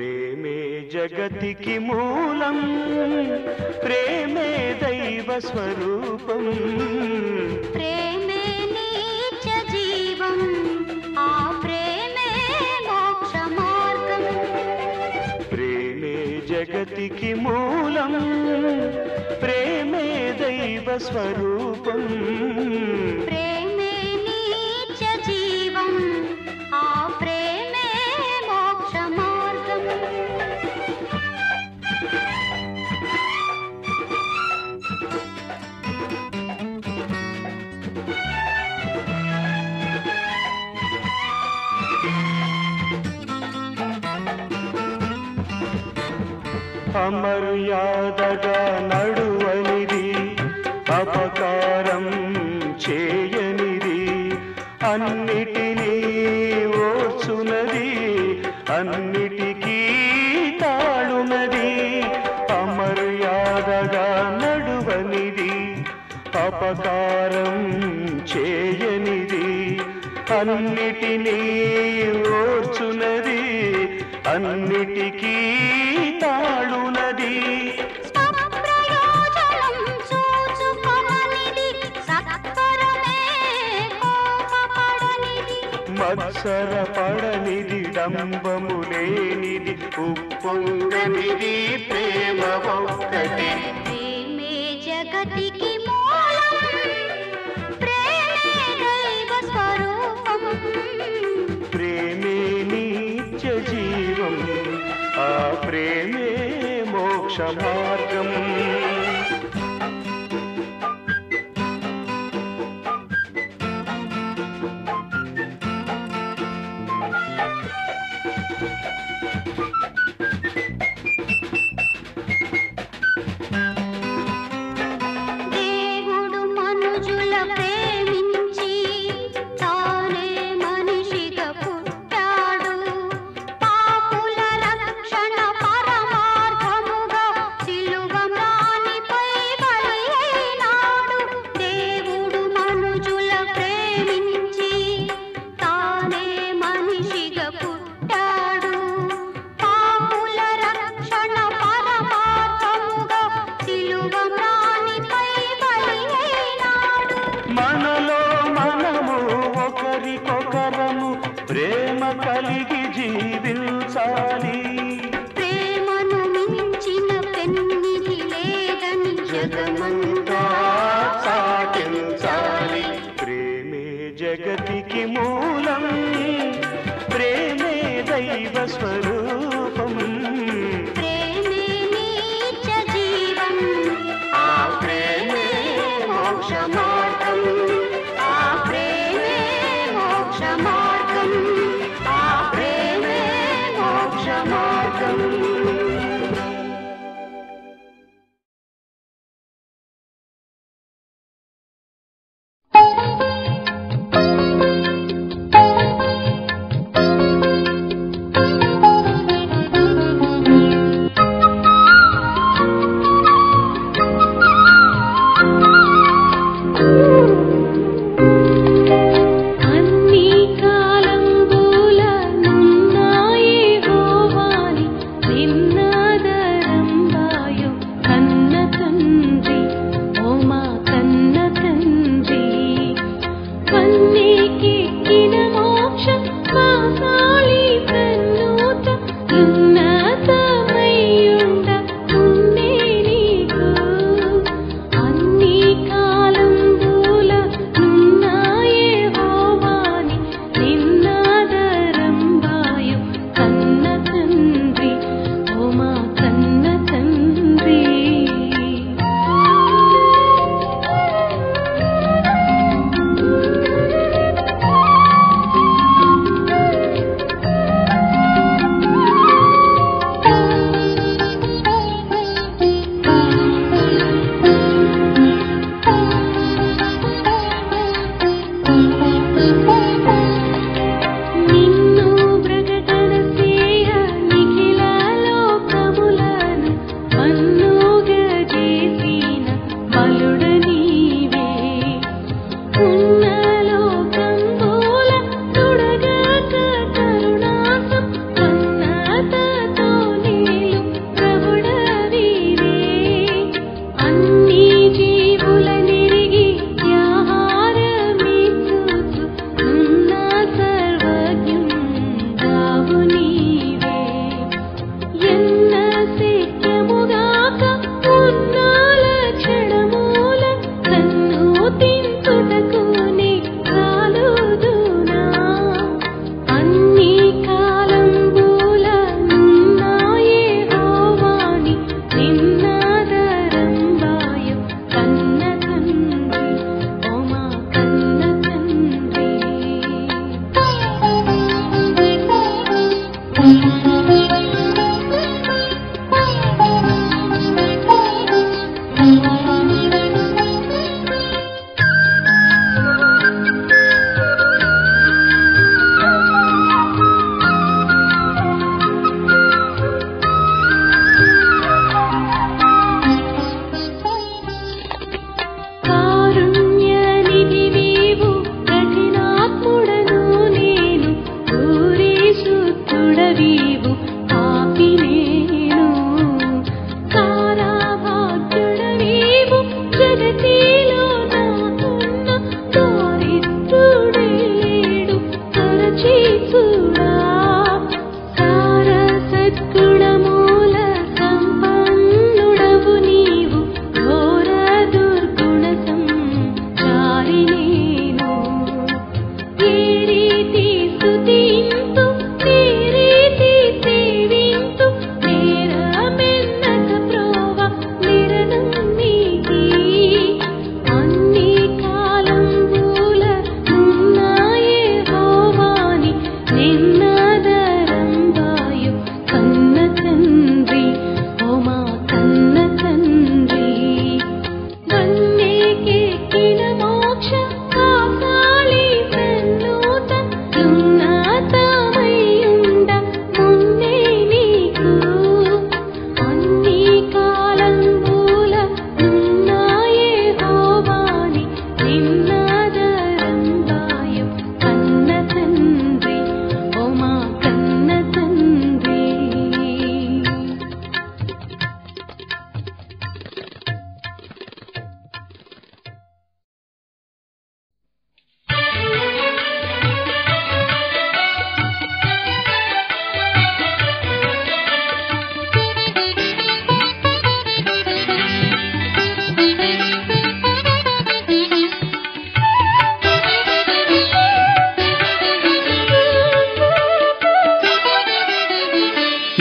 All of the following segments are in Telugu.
ప్రేమే జగతికి మూలం, ప్రేమే దైవ స్వరూపం, ప్రేమే నిత్య జీవం, ఆ ప్రేమే మోక్ష మార్గం. ప్రేమే జగతికి మూలం, ప్రేమే దైవ స్వరూపం, ప్రేమే నిత్య జీవం, ఆ ప్రేమే మోక్ష మార్గం. అమర్యాదగా నడువనిది, అపకారం చేయనిది, అన్నిటినీ ఓర్చునది, అన్నిటికీ తాళునది. అమర్యాదగా నడువనిది, అపకారం చేయనిది, అన్నిటినీ ఓర్చునది, అన్నిటికీ తాళునది. స్వప్రయోజనం చూచుకొననిది, సత్వరమే కోపపడనిది, మత్సరపడనిది, డంబము లేనిది, ఉప్పొంగనిది, ప్రేమ ఒక్కటే. ప్రేమే జగతికి మూలం, ప్రేమే దైవ స్వరూపం, ప్రేమే నిత్య జీవం, ఆ ప్రేమే మోక్ష మార్గం. దేవుడు మనుజుల ప్రేమించి తానే మనిషిగా పుట్టాడు, పాపుల రక్షణ పరమార్థముగా సిలువ మ్రానిపై బలి అయినాడు. దేవుడు మనుజుల ప్రేమించి తానే మనిషిగా పుట్టాడు, పాపుల రక్షణ పరమార్థముగా సిలువ మ్రానిపై బలి అయినాడు. మనలో మనము ఒకరికొకరము ప్రేమ కలిగి జీవించాలి, ప్రేమను మించిన పెన్నిధి లేదని జగమంతా సాటించాలి. ప్రేమే జగతికి మూలం, ప్రేమే దైవ స్వరూపం, ప్రేమే నిత్య జీవం, ఆ ప్రేమే మోక్ష మార్గం, ఆ ప్రేమే మోక్ష మార్గం, ఆ ప్రేమే మోక్ష మార్గం. అన్ని కాలంబుల నున్నాయే హోవాని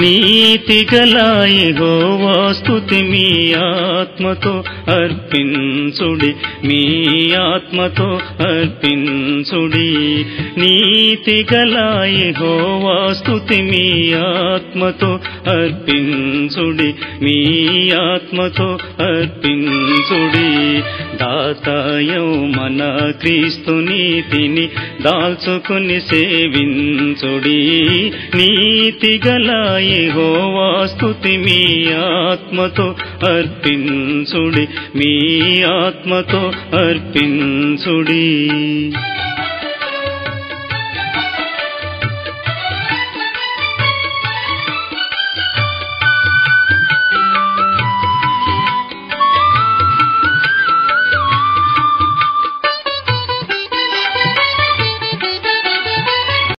నీతిగల యెహోవా స్తుతి మీ ఆత్మతో అర్పించుడి, మీ ఆత్మతో అర్పించుడి. నీతిగల యెహోవా స్తుతి మీ ఆత్మతో అర్పించుడి, మీ ఆత్మతో అర్పించుడి. దాతాయౌ మన క్రీస్తు నీతిని దాల్చుకుని సేవించుడి. నీతిగల యెహోవా స్తుతి మీ ఆత్మతో అర్పించుడి, మీ ఆత్మతో అర్పించుడి.